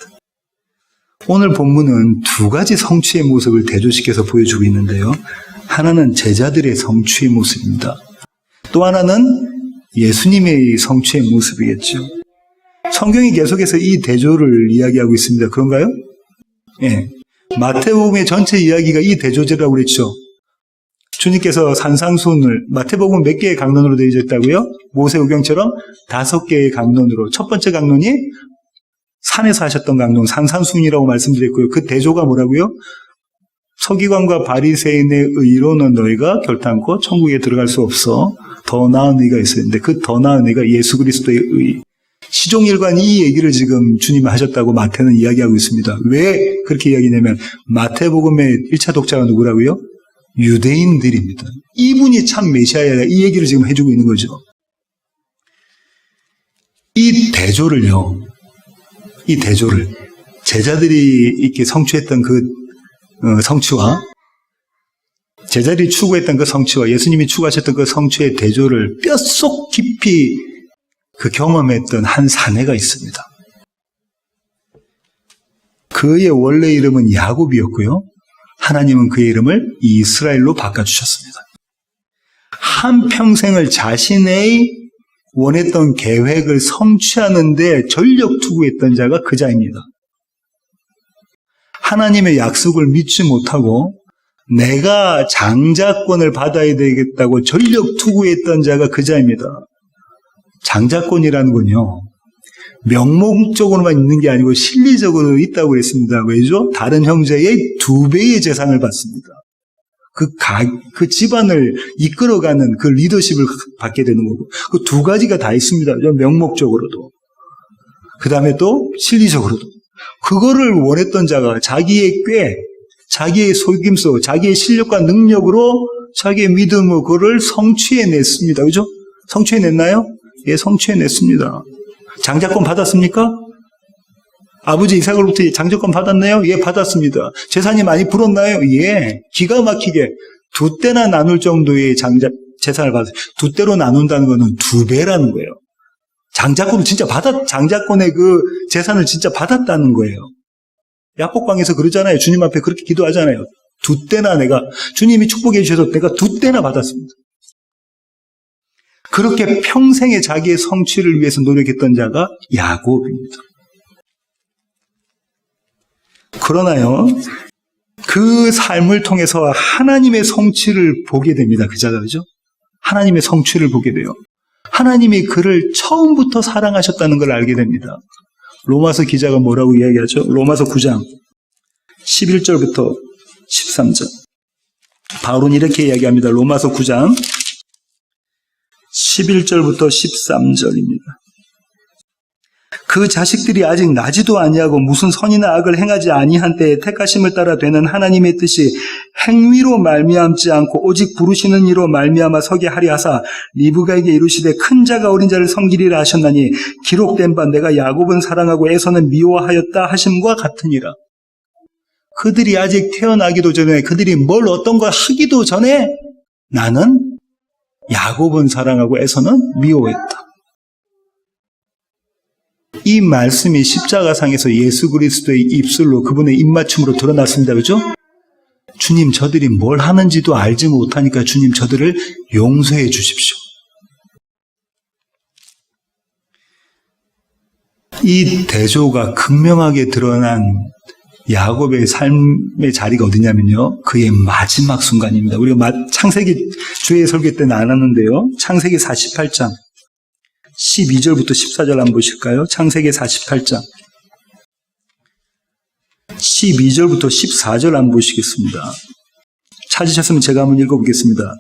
B: 오늘 본문은 두 가지 성취의 모습을 대조시켜서 보여주고 있는데요. 하나는 제자들의 성취의 모습입니다. 또 하나는 예수님의 성취의 모습이겠죠. 성경이 계속해서 이 대조를 이야기하고 있습니다. 그런가요? 예. 마태복음의 전체 이야기가 이 대조제라고 그랬죠. 주님께서 산상수훈을 마태복음 몇 개의 강론으로 되어 있다고요? 모세오경처럼 5개의 강론으로. 첫 번째 강론이 산에서 하셨던 강론, 산상수훈이라고 말씀드렸고요. 그 대조가 뭐라고요? 서기관과 바리새인의 의로는 너희가 결단코 천국에 들어갈 수 없어. 더 나은 의가 있었는데 그 더 나은 의가 예수 그리스도의 의. 시종일관 이 얘기를 지금 주님이 하셨다고 마태는 이야기하고 있습니다. 왜 그렇게 이야기냐면 마태복음의 1차 독자가 누구라고요? 유대인들입니다. 이분이 참 메시아야. 이 얘기를 지금 해주고 있는 거죠. 이 대조를 제자들이 이렇게 성취했던 그 성취와 제자들이 추구했던 그 성취와 예수님이 추구하셨던 그 성취의 대조를 뼛속 깊이 그 경험했던 한 사내가 있습니다. 그의 원래 이름은 야곱이었고요. 하나님은 그의 이름을 이스라엘로 바꿔주셨습니다. 한평생을 자신의 원했던 계획을 성취하는데 전력 투구했던 자가 그 자입니다. 하나님의 약속을 믿지 못하고 내가 장자권을 받아야 되겠다고 전력 투구했던 자가 그 자입니다. 장자권이라는 건요, 명목적으로만 있는 게 아니고 실리적으로 있다고 그랬습니다. 왜죠? 다른 형제의 2배의 재산을 받습니다. 그 집안을 이끌어가는 그 리더십을 받게 되는 거고, 그 2가지가 다 있습니다. 명목적으로도. 그 다음에 또 실리적으로도. 그거를 원했던 자가 자기의 꾀, 자기의 속임수, 자기의 실력과 능력으로 자기의 믿음으로 그거를 성취해냈습니다. 그죠? 성취해냈나요? 예, 성취해냈습니다. 장자권 받았습니까? 아버지 이삭으로부터 장자권 받았나요? 예, 받았습니다. 재산이 많이 불었나요? 예, 기가 막히게 2대나 나눌 정도의 재산을 받았어요. 2대로 나눈다는 것은 2배라는 거예요. 장자권을 진짜 장자권의 그 재산을 진짜 받았다는 거예요. 야복강에서 그러잖아요. 주님 앞에 그렇게 기도하잖아요. 2대나 주님이 축복해 주셔서 내가 2대나 받았습니다. 그렇게 평생에 자기의 성취를 위해서 노력했던 자가 야곱입니다. 그러나요, 그 삶을 통해서 하나님의 성취를 보게 됩니다. 그 자가, 그죠? 하나님의 성취를 보게 돼요. 하나님이 그를 처음부터 사랑하셨다는 걸 알게 됩니다. 로마서 기자가 뭐라고 이야기하죠? 로마서 9장 11절부터 13절. 바울은 이렇게 이야기합니다. 로마서 9장 11절부터 13절입니다. 그 자식들이 아직 나지도 아니하고 무슨 선이나 악을 행하지 아니한 때에 택하심을 따라 되는 하나님의 뜻이 행위로 말미암지 않고 오직 부르시는 이로 말미암아 서게 하리 하사 리브가에게 이르시되 큰 자가 어린 자를 섬기리라 하셨나니 기록된 바 내가 야곱은 사랑하고 에서는 미워하였다 하심과 같으니라. 그들이 아직 태어나기도 전에, 그들이 뭘 어떤 걸 하기도 전에 나는 야곱은 사랑하고 에서는 미워했다. 이 말씀이 십자가상에서 예수 그리스도의 입술로 그분의 입맞춤으로 드러났습니다. 그죠? 주님, 저들이 뭘 하는지도 알지 못하니까 주님, 저들을 용서해 주십시오. 이 대조가 극명하게 드러난 야곱의 삶의 자리가 어디냐면요, 그의 마지막 순간입니다. 우리가 창세기 주의 설교 때는 안 하는데요, 창세기 48장 12절부터 14절 한번 보실까요? 창세기 48장 12절부터 14절 한번 보시겠습니다. 찾으셨으면 제가 한번 읽어보겠습니다.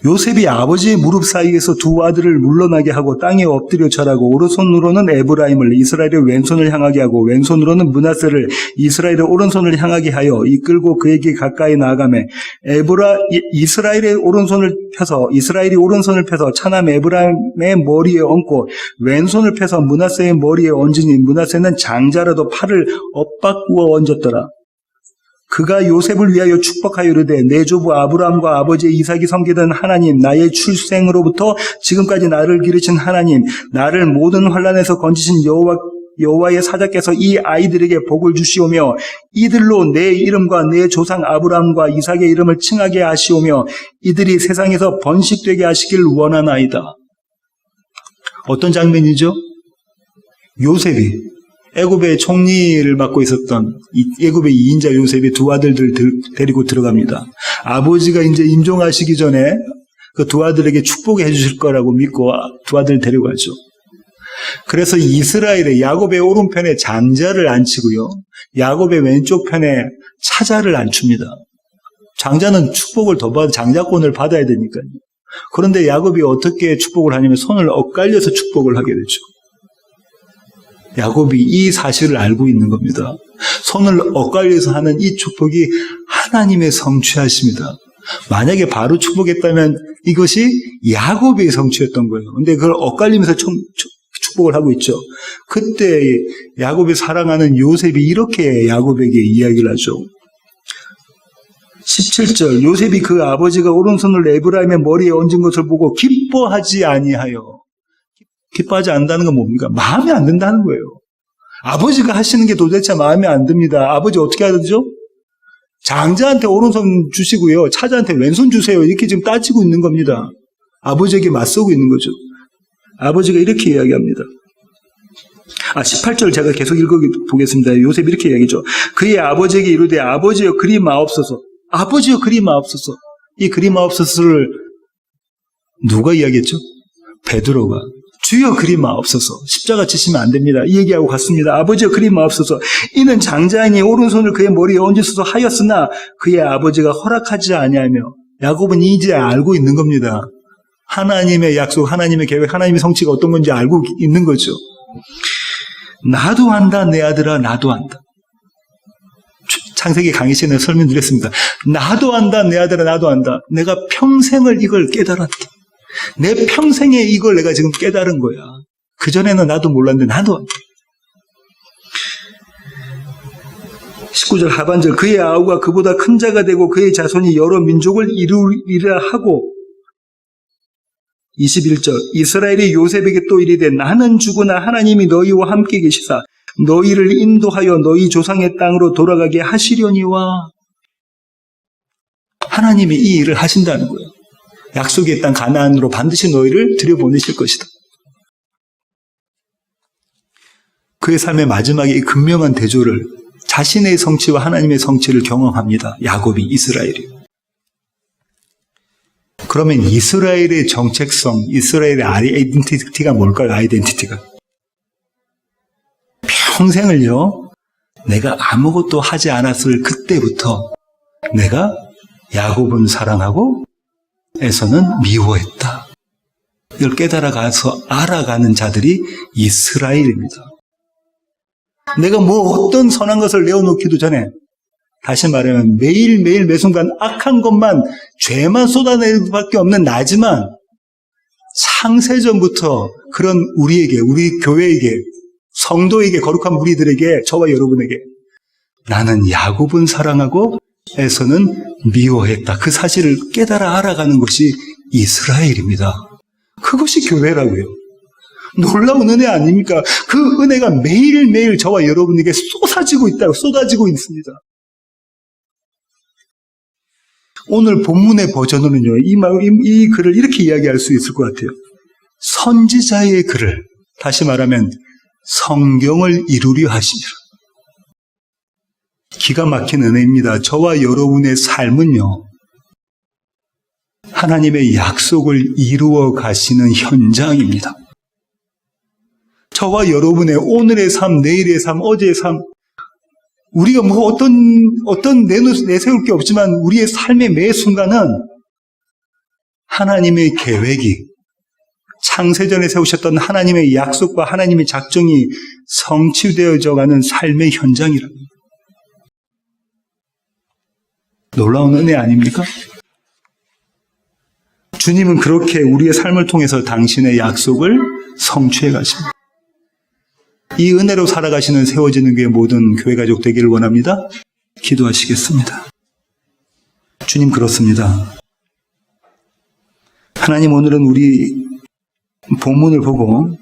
B: 요셉이 아버지의 무릎 사이에서 두 아들을 물러나게 하고 땅에 엎드려 절하고 오른손으로는 에브라임을 이스라엘의 왼손을 향하게 하고 왼손으로는 므낫세를 이스라엘의 오른손을 향하게 하여 이끌고 그에게 가까이 나아가매 이스라엘이 오른손을 펴서 차남 에브라임의 머리에 얹고 왼손을 펴서 므낫세의 머리에 얹으니 므낫세는 장자라도 팔을 엇바꾸어 얹었더라. 그가 요셉을 위하여 축복하여 이르되 내 조부 아브라함과 아버지 이삭이 섬기던 하나님, 나의 출생으로부터 지금까지 나를 기르신 하나님, 나를 모든 환난에서 건지신 여호와의 사자께서 이 아이들에게 복을 주시오며 이들로 내 이름과 내 조상 아브라함과 이삭의 이름을 칭하게 하시오며 이들이 세상에서 번식되게 하시길 원하나이다. 어떤 장면이죠? 요셉이 애굽의 총리를 맡고 있었던 애굽의 2인자 요셉이 두 아들들 데리고 들어갑니다. 아버지가 이제 임종하시기 전에 그 두 아들에게 축복해 주실 거라고 믿고 두 아들을 데려가죠. 그래서 이스라엘의 야곱의 오른편에 장자를 앉히고요. 야곱의 왼쪽 편에 차자를 앉춥니다. 장자는 축복을 더 받아 장자권을 받아야 되니까요. 그런데 야곱이 어떻게 축복을 하냐면 손을 엇갈려서 축복을 하게 되죠. 야곱이 이 사실을 알고 있는 겁니다. 손을 엇갈려서 하는 이 축복이 하나님의 성취하십니다. 만약에 바로 축복했다면 이것이 야곱의 성취였던 거예요. 근데 그걸 엇갈리면서 축복을 하고 있죠. 그때 야곱이 사랑하는 요셉이 이렇게 야곱에게 이야기를 하죠. 17절 요셉이 그 아버지가 오른손을 에브라임의 머리에 얹은 것을 보고 기뻐하지 아니하여. 기뻐하지 않는다는 건 뭡니까? 마음에 안 든다는 거예요. 아버지가 하시는 게 도대체 마음에 안 듭니다. 아버지 어떻게 하죠? 장자한테 오른손 주시고요. 차자한테 왼손 주세요. 이렇게 지금 따지고 있는 겁니다. 아버지에게 맞서고 있는 거죠. 아버지가 이렇게 이야기합니다. 18절 제가 계속 읽어보겠습니다. 요셉이 이렇게 이야기죠. 그의 아버지에게 이르되 아버지여 그리 마옵소서. 아버지여 그리 마옵소서. 이 그리 마옵소서를 누가 이야기했죠? 베드로가. 주여 그리 마옵소서. 십자가 지시면 안 됩니다. 이 얘기하고 갔습니다. 아버지여 그리 마옵소서. 이는 장자이니 오른손을 그의 머리에 얹으소서 하였으나 그의 아버지가 허락하지 아니하며. 야곱은 이제 알고 있는 겁니다. 하나님의 약속, 하나님의 계획, 하나님의 성취가 어떤 건지 알고 있는 거죠. 나도 안다 내 아들아 나도 안다. 창세기 강의 시간에 설명드렸습니다. 나도 안다 내 아들아 나도 안다. 내가 평생을 이걸 깨달았다. 내 평생에 이걸 내가 지금 깨달은 거야. 그전에는 나도 몰랐는데 나도 안다. 19절 하반절 그의 아우가 그보다 큰 자가 되고 그의 자손이 여러 민족을 이루리라 하고 21절 이스라엘이 요셉에게 또 이르되 나는 죽으나 하나님이 너희와 함께 계시사 너희를 인도하여 너희 조상의 땅으로 돌아가게 하시려니와. 하나님이 이 일을 하신다는 거예요. 약속의 땅 가나안으로 반드시 너희를 들여보내실 것이다. 그의 삶의 마지막에 이 극명한 대조를 자신의 성취와 하나님의 성취를 경험합니다. 야곱이 이스라엘이. 그러면 이스라엘의 정체성, 이스라엘의 아이덴티티가 뭘까요? 아이덴티티가. 평생을요, 내가 아무것도 하지 않았을 그때부터 내가 야곱은 사랑하고 에서는 미워했다. 이걸 깨달아가서 알아가는 자들이 이스라엘입니다. 내가 어떤 선한 것을 내어놓기도 전에 다시 말하면 매일매일 매순간 악한 것만 죄만 쏟아낼 수밖에 없는 나지만 창세전부터 그런 우리에게 우리 교회에게 성도에게 거룩한 무리들에게 저와 여러분에게 나는 야곱은 사랑하고 에서는 미워했다. 그 사실을 깨달아 알아가는 것이 이스라엘입니다. 그것이 교회라고요. 놀라운 은혜 아닙니까? 그 은혜가 매일매일 저와 여러분에게 쏟아지고 있습니다. 오늘 본문의 버전으로는요, 이 글을 이렇게 이야기할 수 있을 것 같아요. 선지자의 글을, 다시 말하면 성경을 이루려 하시니라. 기가 막힌 은혜입니다. 저와 여러분의 삶은요, 하나님의 약속을 이루어 가시는 현장입니다. 저와 여러분의 오늘의 삶, 내일의 삶, 어제의 삶, 우리가 어떤 내세울 게 없지만 우리의 삶의 매 순간은 하나님의 계획이, 창세전에 세우셨던 하나님의 약속과 하나님의 작정이 성취되어져 가는 삶의 현장이랍니다. 놀라운 은혜 아닙니까? 주님은 그렇게 우리의 삶을 통해서 당신의 약속을 성취해 가십니다. 이 은혜로 살아가시는 세워지는 교회 모든 교회 가족 되기를 원합니다. 기도하시겠습니다. 주님 그렇습니다. 하나님 오늘은 우리 본문을 보고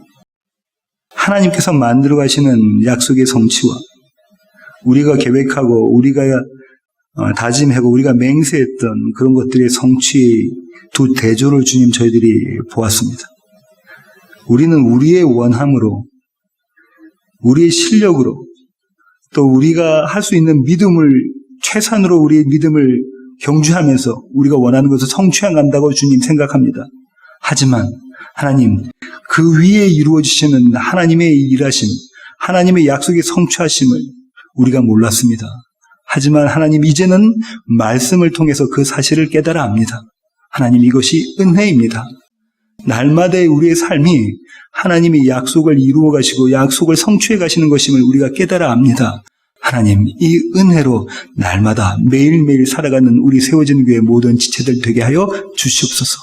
B: 하나님께서 만들어 가시는 약속의 성취와 우리가 계획하고 우리가 다짐하고 우리가 맹세했던 그런 것들의 성취 두 대조를 주님 저희들이 보았습니다. 우리는 우리의 원함으로, 우리의 실력으로, 또 우리가 할 수 있는 믿음을, 최선으로 우리의 믿음을 경주하면서 우리가 원하는 것을 성취해 간다고 주님 생각합니다. 하지만 하나님, 그 위에 이루어지시는 하나님의 일하심, 하나님의 약속의 성취하심을 우리가 몰랐습니다. 하지만 하나님, 이제는 말씀을 통해서 그 사실을 깨달아 압니다. 하나님, 이것이 은혜입니다. 날마다의 우리의 삶이 하나님이 약속을 이루어 가시고 약속을 성취해 가시는 것임을 우리가 깨달아 압니다. 하나님, 이 은혜로 날마다 매일매일 살아가는 우리 세워지는 교회 모든 지체들 되게 하여 주시옵소서.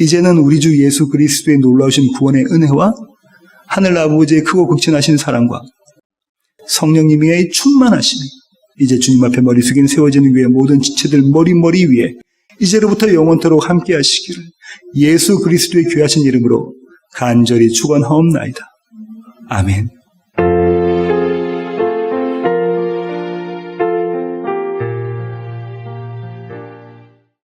B: 이제는 우리 주 예수 그리스도의 놀라우신 구원의 은혜와 하늘 아버지의 크고 극진하신 사랑과 성령님의 충만하심이 이제 주님 앞에 머리 숙인 세워지는 교회 모든 지체들 머리 위에 이제로부터 영원토록 함께 하시기를 예수 그리스도의 귀하신 이름으로 간절히 축원하옵나이다. 아멘.